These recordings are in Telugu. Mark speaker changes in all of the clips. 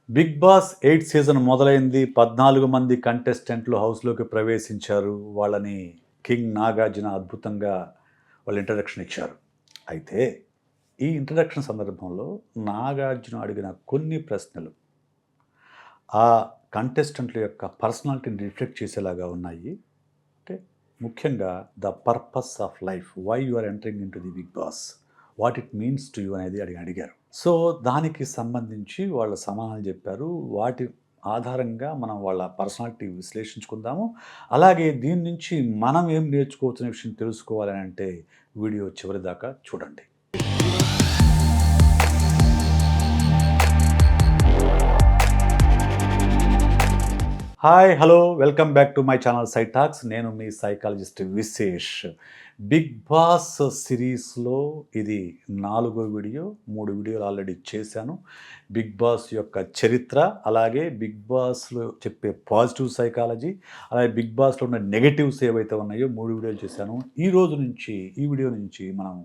Speaker 1: బిగ్ బాస్ 8 సీజన్ మొదలైంది. 14 మంది కంటెస్టెంట్లు హౌస్‌లోకి ప్రవేశించారు. వాళ్ళని కింగ్ నాగార్జున అద్భుతంగా వాళ్ళు ఇంట్రడక్షన్ ఇచ్చారు. అయితే ఈ ఇంట్రడక్షన్ సందర్భంలో నాగార్జున అడిగిన కొన్ని ప్రశ్నలు ఆ కంటెస్టెంట్ల యొక్క పర్సనాలిటీని రిఫ్లెక్ట్ చేసేలాగా ఉన్నాయి. అంటే ముఖ్యంగా the purpose of life. Why you are entering into the Bigg Boss? What it means to you అనేది అడిగారు. సో, దానికి సంబంధించి వాళ్ళు సమాధానాలు చెప్పారు. వాటి ఆధారంగా మనం వాళ్ళ పర్సనాలిటీ విశ్లేషించుకుందాము. అలాగే దీని నుంచి మనం ఏం నేర్చుకోవచ్చనే విషయం తెలుసుకోవాలని అంటే వీడియో చివరిదాకా చూడండి. Hi! Hello! Welcome back to my channel Psy talks. నేను మీ సైకాలజిస్ట్ విశేష్. బిగ్ బాస్ సిరీస్‌లో ఇది 4గో వీడియో. 3 వీడియోలు ఆల్రెడీ చేశాను. బిగ్ బాస్ యొక్క చరిత్ర, అలాగే బిగ్ బాస్‌లో చెప్పే పాజిటివ్ సైకాలజీ, అలాగే బిగ్ బాస్‌లో ఉన్న నెగెటివ్స్ ఏవైతే ఉన్నాయో 3 వీడియోలు చేశాను. ఈ వీడియో నుంచి మనం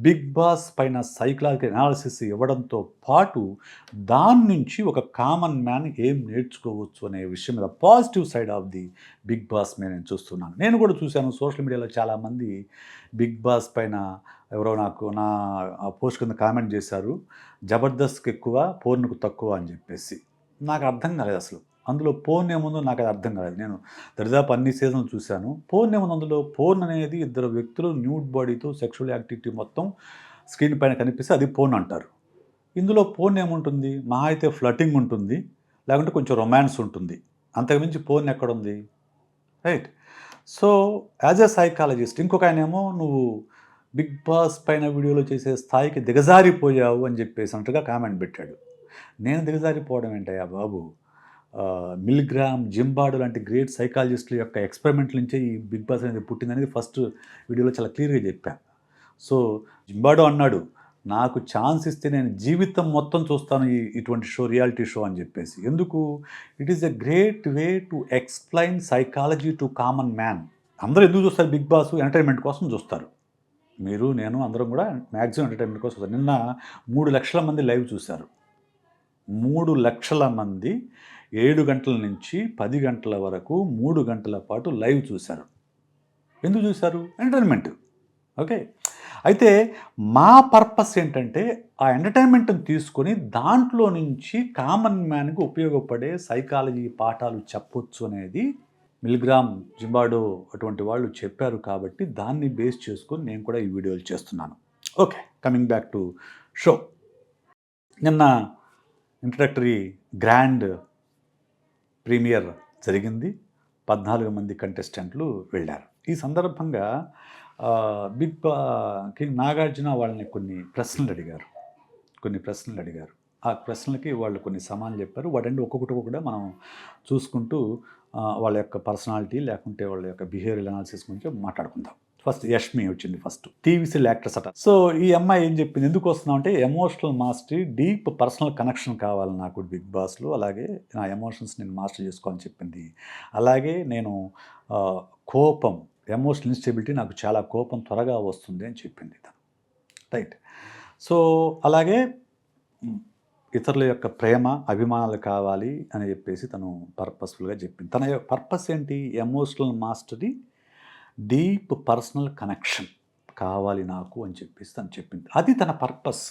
Speaker 1: బిగ్ బాస్ పైన సైకలాజికల్ అనాలిసిస్ ఇవ్వడంతో పాటు దాని నుంచి ఒక కామన్ మ్యాన్ ఏం నేర్చుకోవచ్చు అనే విషయం మీద positive side of the Bigg Boss మీద నేను చూస్తున్నాను. నేను కూడా చూశాను సోషల్ మీడియాలో చాలామంది బిగ్ బాస్ పైన ఎవరో నా పోస్ట్ కింద కామెంట్ చేశారు. జబర్దస్త్‌కి ఎక్కువ, పోర్న్‌కు తక్కువ అని చెప్పేసి. నాకు అర్థం కాలేదు అసలు. అందులో పోర్న్ ఏముందో నాకు అది అర్థం కాలేదు. నేను దరిదాపు అన్ని సీజన్లు చూశాను. పోర్న్ ఏముంది అందులో? పోర్న్ అనేది ఇద్దరు వ్యక్తులు న్యూడ్ బాడీతో సెక్షువల్ యాక్టివిటీ మొత్తం స్క్రీన్ పైన కనిపిస్తే అది పోర్న్ అంటారు. ఇందులో పోర్న్ ఏముంటుంది? మహా అయితే ఫ్లర్టింగ్ ఉంటుంది. లేకుంటే కొంచెం రొమాన్స్ ఉంటుంది. అంతకుమించి పోర్న్ ఎక్కడుంది? Right. So, as a psychologist ఇంకొకాయనేమో నువ్వు బిగ్ బాస్ పైన వీడియోలు చేసే స్థాయికి దిగజారిపోయావు అని చెప్పేసి అన్నట్టుగా కామెంట్ పెట్టాడు. నేను దిగజారిపోవడం ఏంటయ్యా బాబు! మిల్‌గ్రామ్, జింబార్డో లాంటి గ్రేట్ సైకాలజిస్ట్‌ల యొక్క ఎక్స్‌పెరిమెంట్‌ల నుంచే ఈ బిగ్ బాస్ అనేది పుట్టిందనేది ఫస్ట్ వీడియోలో చాలా క్లియర్‌గా చెప్పా. సో, జింబార్డో అన్నాడు, నాకు ఛాన్స్ ఇస్తే నేను జీవితం మొత్తం చూస్తాను ఇటువంటి రియాలిటీ షో అని చెప్పేసి. ఎందుకు? It is a great way to explain psychology to common man. అందరూ ఎందుకు చూస్తారు బిగ్ బాస్? ఎంటర్‌టైన్‌మెంట్ కోసం చూస్తారు. మీరు, నేను అందరం కూడా మాక్సిమం ఎంటర్‌టైన్‌మెంట్ కోసం చూస్తాం. నిన్న 3,00,000 మంది లైవ్ చూశారు. 3,00,000 మంది 7 గంటల నుంచి 10 గంటల వరకు 3 గంటల పాటు లైవ్ చూశారు. ఎందుకు చూశారు? ఎంటర్‌టైన్‌మెంట్. ఓకే. అయితే మా పర్పస్ ఏంటంటే ఆ ఎంటర్‌టైన్‌మెంట్‌ని తీసుకొని దాంట్లో నుంచి కామన్ మ్యాన్‌కి ఉపయోగపడే సైకాలజీ పాఠాలు చెప్పొచ్చు అనేది మిల్‌గ్రామ్, జింబార్డో అటువంటి వాళ్ళు చెప్పారు కాబట్టి దాన్ని బేస్ చేసుకొని నేను కూడా ఈ వీడియోలు చేస్తున్నాను. Okay. Coming back to show. నిన్న ఇంట్రడక్టరీ గ్రాండ్ ప్రీమియర్ జరిగింది. 14 మంది కంటెస్టెంట్లు వెళ్ళారు. ఈ సందర్భంగా కింగ్ నాగార్జున వాళ్ళని కొన్ని ప్రశ్నలు అడిగారు. ఆ ప్రశ్నలకి వాళ్ళు కొన్ని సమాధానాలు చెప్పారు. వాటన్ని ఒక్కొక్కటి కూడా మనం చూసుకుంటూ వాళ్ళ యొక్క పర్సనాలిటీ లేకుంటే వాళ్ళ యొక్క బిహేవియరల్ అనాలిసిస్ గురించి మాట్లాడుకుందాం. ఫస్ట్ యష్మి వచ్చింది ఫస్ట్. టీవీ సీరియల్ యాక్ట్రెస్ అట. సో, ఈ అమ్మాయి ఏం చెప్పింది? ఎందుకు వస్తున్నావు అంటే emotional mastery, deep personal connection కావాలి నాకు బిగ్ బాస్‌లో. అలాగే నా ఎమోషన్స్ నేను మాస్టర్ చేసుకోవాలని చెప్పింది. అలాగే నేను కోపం, ఎమోషనల్ ఇన్‌స్టెబిలిటీ, నాకు చాలా కోపం త్వరగా వస్తుంది అని చెప్పింది తను. రైట్. సో, అలాగే ఇతరుల యొక్క ప్రేమ, అభిమానాలు కావాలి అని చెప్పేసి తను పర్పస్‌ఫుల్‌గా చెప్పింది. తన పర్పస్ ఏంటి? Emotional mastery, deep personal connection కావాలి నాకు అని చెప్పేసి తను చెప్పింది. అది తన పర్పస్,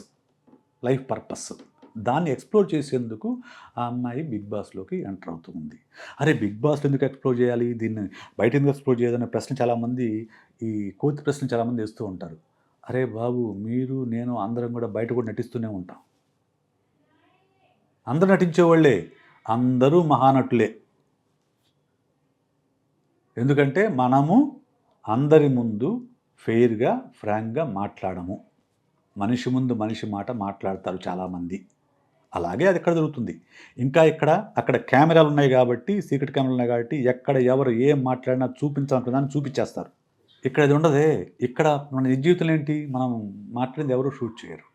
Speaker 1: లైఫ్ పర్పస్. దాన్ని ఎక్స్‌ప్లోర్ చేసేందుకు ఆ అమ్మాయి బిగ్ బాస్‌లోకి ఎంటర్ అవుతూ ఉంది. అరే! బిగ్ బాస్‌లో ఎందుకు ఎక్స్‌ప్లోర్ చేయాలి? దీన్ని బయట ఎందుకు ఎక్స్‌ప్లోర్ చేయదనే ప్రశ్న చాలామంది, ఈ కోతి ప్రశ్నలు చాలామంది వేస్తూ ఉంటారు. అరే బాబు! మీరు, నేను అందరం కూడా బయట కూడా నటిస్తూనే ఉంటాం. అందరూ నటించేవాళ్ళే. అందరూ మహానటులే. ఎందుకంటే మనము అందరి ముందు ఫెయిర్‌గా, ఫ్రాంక్‌గా మాట్లాడము. మనిషి ముందు మనిషి మాట మాట్లాడతారు చాలామంది. అలాగే అది ఇక్కడ జరుగుతుంది. ఇంకా అక్కడ కెమెరాలున్నాయి కాబట్టి, సీక్రెట్ కెమెరాలున్నాయి కాబట్టి ఎక్కడ ఎవరు ఏం మాట్లాడినా చూపించాలనుకున్న దాన్ని చూపించేస్తారు. ఇక్కడ అది ఉండదే. ఇక్కడ మన నిజ జీవితంలో ఏంటి? మనం మాట్లాడింది ఎవరు షూట్ చేయరు.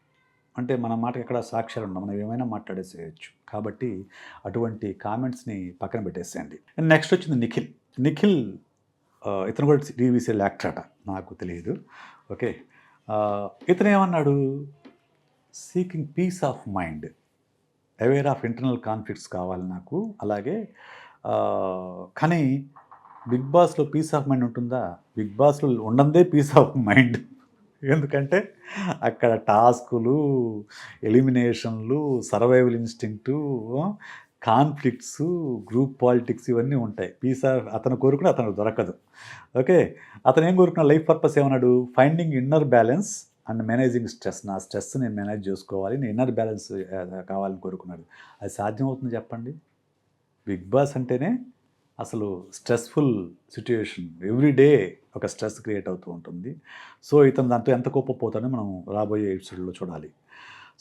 Speaker 1: అంటే మన మాటకి ఎక్కడ సాక్ష్యాలు ఉండవు. మనం ఏమైనా మాట్లాడేసేయొచ్చు. కాబట్టి అటువంటి కామెంట్స్‌ని పక్కన పెట్టేసేయండి. నెక్స్ట్ వచ్చింది నిఖిల్. నిఖిల్ ఇతను కూడా టీవీ సీరియల్ యాక్టర్ అట. నాకు తెలీదు. ఓకే. ఇతనేమన్నాడు? Seeking peace of mind. Aware of internal conflicts కావాలి నాకు. అలాగే కానీ బిగ్ బాస్‌లో పీస్ ఆఫ్ మైండ్ ఉంటుందా? బిగ్ బాస్‌లో ఉండనిదే పీస్ ఆఫ్ మైండ్. ఎందుకంటే అక్కడ టాస్కులు, ఎలిమినేషన్‌లు, survival instinct, conflicts, group politics ఇవన్నీ ఉంటాయి. పీస్ ఆఫ్ అతను కోరుకుని అతనికి దొరకదు. ఓకే. అతనేం కోరుకున్నాడు, లైఫ్ పర్పస్ ఏమన్నాడు? Finding inner balance and managing stress. నా స్ట్రెస్ నేను మేనేజ్ చేసుకోవాలి. నేను ఇన్నర్ బ్యాలెన్స్ కావాలని కోరుకున్నాడు. అది సాధ్యమవుతుందా చెప్పండి? బిగ్ బాస్ అంటేనే అసలు స్ట్రెస్‌ఫుల్ సిట్యుయేషన్. ఎవ్రీ డే ఒక స్ట్రెస్ క్రియేట్ అవుతూ ఉంటుంది. సో, ఇతను దాంతో ఎంత కోప్పపోతాడో మనం రాబోయే ఎపిసోడ్‌లో చూడాలి.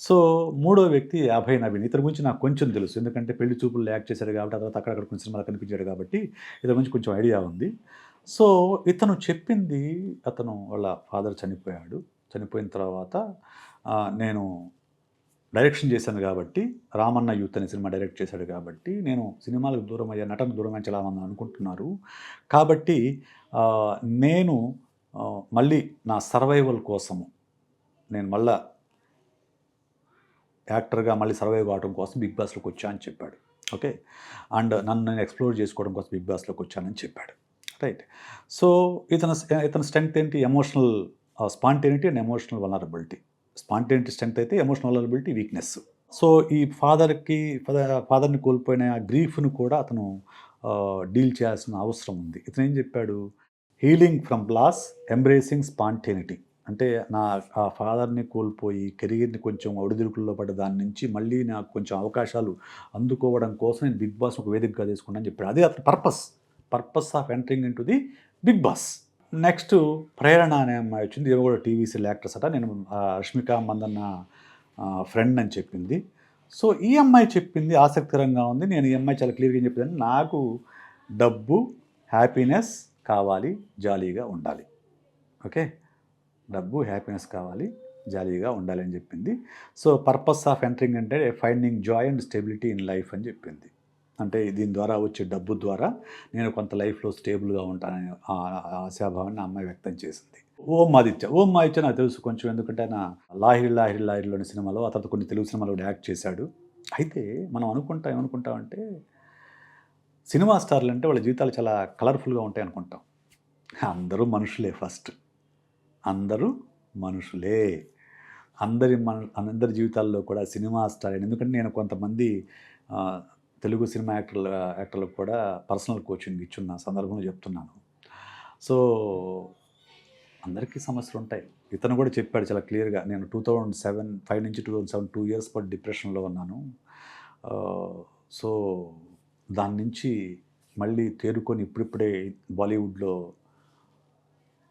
Speaker 1: సో, మూడో వ్యక్తి 'అభయ్ నవీన్'. ఇతని గురించి నాకు కొంచెం తెలుసు. ఎందుకంటే 'పెళ్లి చూపుల్లో' యాక్ట్ చేశాడు కాబట్టి, ఆ తర్వాత అక్కడక్కడ కొన్ని సినిమాలో కనిపించాడు కాబట్టి, ఇతని గురించి కొంచెం ఐడియా ఉంది. సో, ఇతను చెప్పింది, అతను వాళ్ళ ఫాదర్ చనిపోయాడు. చనిపోయిన తర్వాత నేను డైరెక్షన్ చేశాను గాబట్టి, 'రామన్న యూత్' అనే సినిమా డైరెక్ట్ చేశాడు గాబట్టి, నేను సినిమాలకు దూరమయ్యా, నటనకు దూరమని చాలామంది అనుకుంటున్నారు. కాబట్టి ఆహ్, నేను మళ్ళీ నా సర్వైవల్ కోసము, నేను మళ్ళా యాక్టర్‌గా మళ్ళీ సర్వైవ్ కావడం కోసం బిగ్ బాస్‌లోకొచ్చా అని చెప్పాడు. ఓకే. అండ్ నన్ను నేను ఎక్స్‌ప్లోర్ చేసుకోవడం కోసం బిగ్ బాస్‌లోకొచ్చానని చెప్పాడు. రైట్. సో, ఇతని స్ట్రెంగ్త్ ఏంటి? Emotional spontaneity and emotional vulnerability. Spontaneity strength అయితే, ఎమోషనల్ వల్నరబిలిటీ వీక్‌నెస్. సో, ఈ ఫాదర్‌ని కోల్పోయిన ఆ గ్రీఫ్‌ని కూడా అతను డీల్ చేయాల్సిన అవసరం ఉంది. ఇతనేం చెప్పాడు? Healing from loss, embracing spontaneity. అంటే ఆ ఫాదర్‌ని కోల్పోయి కెరియర్‌ని కొంచెం ఒడిదుడుకుల్లో పడ్డ దాని నుంచి మళ్ళీ నాకు కొంచెం అవకాశాలు అందుకోవడం కోసం నేను బిగ్ బాస్ ఒక వేదికగా తీసుకున్నానని చెప్పాడు. అదే అతని purpose of entering into the Bigg Boss. Next 'Prerana' అనే అమ్మాయి వచ్చింది. ఈమె కూడా టీవీ సీరియల్ యాక్ట్రెస్ అట. నేను 'రష్మిక మందన్న' ఫ్రెండ్ అని చెప్పింది. సో, ఈ అమ్మాయి చెప్పింది ఆసక్తికరంగా ఉంది. నేను ఈ అమ్మాయి చాలా క్లియర్‌గా ఏం చెప్పిందంటే, నాకు డబ్బు, హ్యాపీనెస్ కావాలి, జాలీగా ఉండాలి. ఓకే. డబ్బు, హ్యాపీనెస్ కావాలి, జాలీగా ఉండాలి అని చెప్పింది. సో, పర్పస్ ఆఫ్ ఎంటరింగ్ అంటే finding Joy and stability in life అని చెప్పింది. అంటే దీని ద్వారా వచ్చే డబ్బు ద్వారా నేను కొంత లైఫ్‌లో స్టేబుల్‌గా ఉంటానని ఆశాభావాన్ని ఆ అమ్మాయి వ్యక్తం చేసింది. ఓం ఆదిత్య నాకు తెలుసు కొంచెం. ఎందుకంటే ఆయన 'లాహిరి లాహిరి లాహిరిలోని' సినిమాలో, ఆ తర్వాత కొన్ని తెలుగు సినిమాలో కూడా యాక్ట్ చేశాడు. అయితే మనం ఏమనుకుంటామంటే, సినిమా స్టార్‌లంటే వాళ్ళ జీవితాలు చాలా కలర్‌ఫుల్‌గా ఉంటాయనుకుంటాం. అందరూ మనుషులే ఫస్ట్. అందరూ మనుషులే. అందరి జీవితాల్లో కూడా సినిమా స్టార్, ఎందుకంటే నేను కొంతమంది ఆహ్, తెలుగు సినిమా యాక్టర్లకు కూడా పర్సనల్ కోచింగ్ ఇచ్చున్న సందర్భంలో చెప్తున్నాను. సో, అందరికీ సమస్యలుంటాయి. ఇతను కూడా చెప్పాడు చాలా క్లియర్‌గా. నేను 5 నుంచి 2007 2 ఇయర్స్ పాటు డిప్రెషన్‌లో ఉన్నాను. ఆహ్, సో, దాని నుంచి మళ్ళీ తేరుకొని ఇప్పుడిప్పుడే బాలీవుడ్‌లో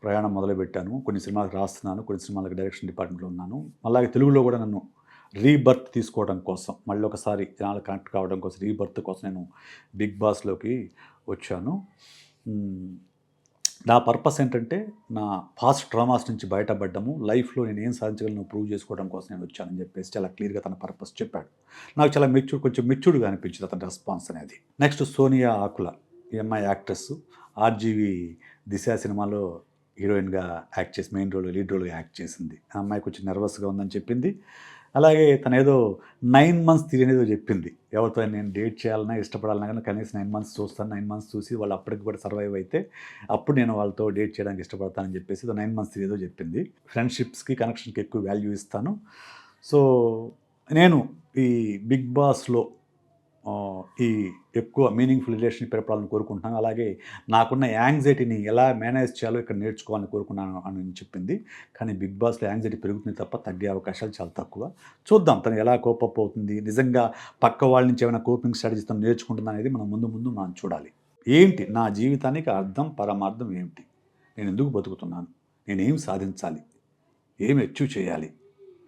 Speaker 1: ప్రయాణం మొదలుపెట్టాను. కొన్ని సినిమాలకు రాస్తున్నాను. కొన్ని సినిమాలకు డైరెక్షన్ డిపార్ట్మెంట్‌లో ఉన్నాను. అలాగే తెలుగులో కూడా నన్ను రీబర్త్ తీసుకోవడం కోసం, మళ్ళొకసారి జనాలు కనెక్ట్ కావడం కోసం, రీబర్త్ కోసం నేను బిగ్ బాస్‌లోకి వచ్చాను. హ్మ్. నా పర్పస్ ఏంటంటే, నా పాస్ట్ ట్రామాస్ నుంచి బయటపడ్డము, లైఫ్‌లో నేనేం సాధించగలను ప్రూవ్ చేసుకోవడం కోసం నేనొచ్చానని చెప్పేసి చాలా క్లియర్‌గా తన పర్పస్ చెప్పాడు. నాకు చాలా కొంచెం మెచ్యూర్డ్‌గా అనిపించింది అతని రెస్పాన్స్ అనేది. నెక్స్ట్ 'సోనియా ఆకుల'. ఈ అమ్మాయి యాక్ట్రెస్. 'ఆర్‌జీవి దిశ' సినిమాలో హీరోయిన్‌గా యాక్ట్ చేసి లీడ్ రోల్‌గా యాక్ట్ చేసింది. ఆ అమ్మాయి కొంచెం నెర్వస్‌గా ఉందని చెప్పింది. అలాగే తనేదో 9 మంత్స్ థియరీ అనేదో చెప్పింది. ఎవరితో నేను డేట్ చేయాలన్నా, ఇష్టపడాలన్నా గాని కనీసం 9 మంత్స్ చూస్తాను. 9 మంత్స్ చూసి వాళ్ళు అప్పటికి కూడా సర్వైవ్ అయితే, అప్పుడు నేను వాళ్ళతో డేట్ చేయడానికి ఇష్టపడతానని చెప్పేసి ఏదో 9 మంత్స్ థియరీ ఏదో చెప్పింది. ఫ్రెండ్‌షిప్స్‌కి, కనెక్షన్‌కి ఎక్కువ వాల్యూ ఇస్తాను. సో, నేను ఈ బిగ్ బాస్‌లో ఈ ఎక్కువ మీనింగ్‌ఫుల్ రిలేషన్‌షిప్ ఏర్పడాలని కోరుకుంటున్నాను. అలాగే నాకున్న యాంగ్జైటీని ఎలా మేనేజ్ చేయాలో ఇక్కడ నేర్చుకోవాలని కోరుకున్నాను అని చెప్పింది. కానీ బిగ్ బాస్‌లో యాంగ్జైటీ పెరుగుతుంది తప్ప తగ్గే అవకాశాలు చాలా తక్కువ. చూద్దాం తను ఎలా కోప్ అప్ అవుతుంది. నిజంగా పక్క వాళ్ళ నుంచి ఏమైనా కోపింగ్ స్ట్రాటజీస్ తను నేర్చుకుంటుందా అనేది మనం ముందు మనం చూడాలి. ఏంటి నా జీవితానికి అర్థం, పరమార్థం ఏమిటి? నేనెందుకు బతుకుతున్నాను? నేనేం సాధించాలి? ఏం అచీవ్ చేయాలి?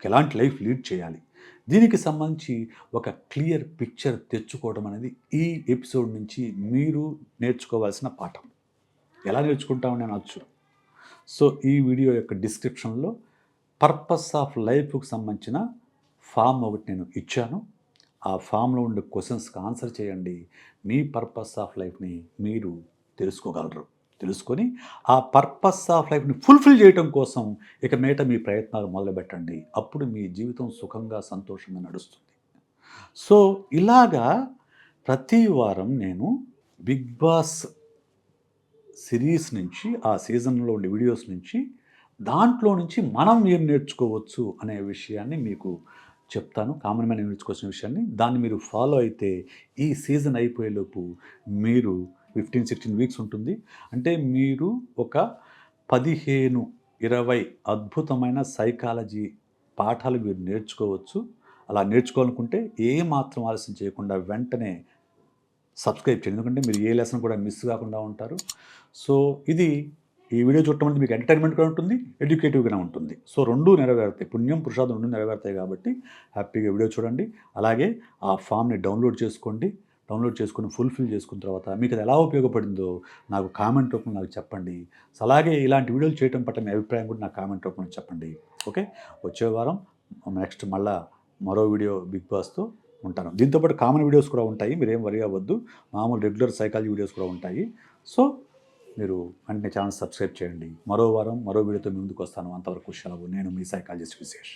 Speaker 1: ఎలాంటి లైఫ్ లీడ్ చేయాలి? దీనికి సంబంధించి ఒక క్లియర్ పిక్చర్ తెచ్చుకోవడం అనేది ఈ ఎపిసోడ్ నుంచి మీరు నేర్చుకోవాల్సిన పాఠం. ఎలా నేర్చుకుంటామని అనొచ్చు. సో, ఈ వీడియో యొక్క డిస్క్రిప్షన్‌లో పర్పస్ ఆఫ్ లైఫ్‌కి సంబంధించిన ఫార్మ్ ఒకటి నేను ఇచ్చాను. ఆ ఫామ్‌లో ఉండే క్వెషన్స్‌కి ఆన్సర్ చేయండి. మీ పర్పస్ ఆఫ్ లైఫ్‌ని మీరు తెలుసుకోగలరు. తెలుసుకొని ఆ పర్పస్ ఆఫ్ లైఫ్‌ని ఫుల్‌ఫిల్ చేయటం కోసం ఇక మీదట మీ ప్రయత్నాలు మొదలుపెట్టండి. అప్పుడు మీ జీవితం సుఖంగా, సంతోషంగా నడుస్తుంది. సో, ఇలాగా ప్రతి వారం నేను 'బిగ్ బాస్' సిరీస్ నుంచి, ఆ సీజన్‌లో ఉండే వీడియోస్ నుంచి, దాంట్లో నుంచి మనం ఏం నేర్చుకోవచ్చు అనే విషయాన్ని మీకు చెప్తాను. కామన్ మ్యాన్ ఏం నేర్చుకోవాల్సిన విషయాన్ని. దాన్ని మీరు ఫాలో అయితే ఈ సీజన్ అయిపోయేలోపు మీరు 15, 16 వీక్స్ ఉంటుంది. అంటే మీరు ఒక 15, 20 అద్భుతమైన సైకాలజీ పాఠాలు మీరు నేర్చుకోవచ్చు. అలా నేర్చుకోవాలనుకుంటే ఏ మాత్రం ఆలస్యం చేయకుండా వెంటనే సబ్స్క్రైబ్ చేయండి. ఎందుకంటే మీరు ఏ లెసన్ కూడా మిస్ కాకుండా ఉంటారు. సో, ఇది ఈ వీడియో చూడటం వల్ల మీకు ఎంటర్‌టైన్‌మెంట్ కూడా ఉంటుంది, ఎడ్యుకేటివ్‌గానే ఉంటుంది. సో, 2 నెరవేరుతాయి. పుణ్యం, పురుషార్థం 2 నెరవేరుతాయి కాబట్టి హ్యాపీగా వీడియో చూడండి. అలాగే ఆ ఫామ్‌ని డౌన్‌లోడ్ చేసుకోండి. డౌన్‌లోడ్ చేసుకొని ఫుల్‌ఫిల్ చేసుకున్న తర్వాత మీకు అది ఎలా ఉపయోగపడిందో నాకు కామెంట్ రూపంలో నాకు చెప్పండి. సో, అలాగే ఇలాంటి వీడియోలు చేయటం పట్ల మీ అభిప్రాయం కూడా నాకు కామెంట్ రూపంలో చెప్పండి. ఓకే. వచ్చే వారం నెక్స్ట్ మళ్ళా మరో వీడియో 'బిగ్ బాస్'తో ఉంటాను. దీంతో పాటు కామన్ వీడియోస్ కూడా ఉంటాయి. మీరేం వరీ అవ్వద్దు. మామూలు రెగ్యులర్ సైకాలజీ వీడియోస్ కూడా ఉంటాయి. సో, మీరు వెంటనే ఛానల్ సబ్స్క్రైబ్ చేయండి. మరో వారం మరో వీడియోతో మీ ముందుకొస్తాను. అంతవరకు సెలవు. నేను మీ సైకాలజిస్ట్ విశేష్.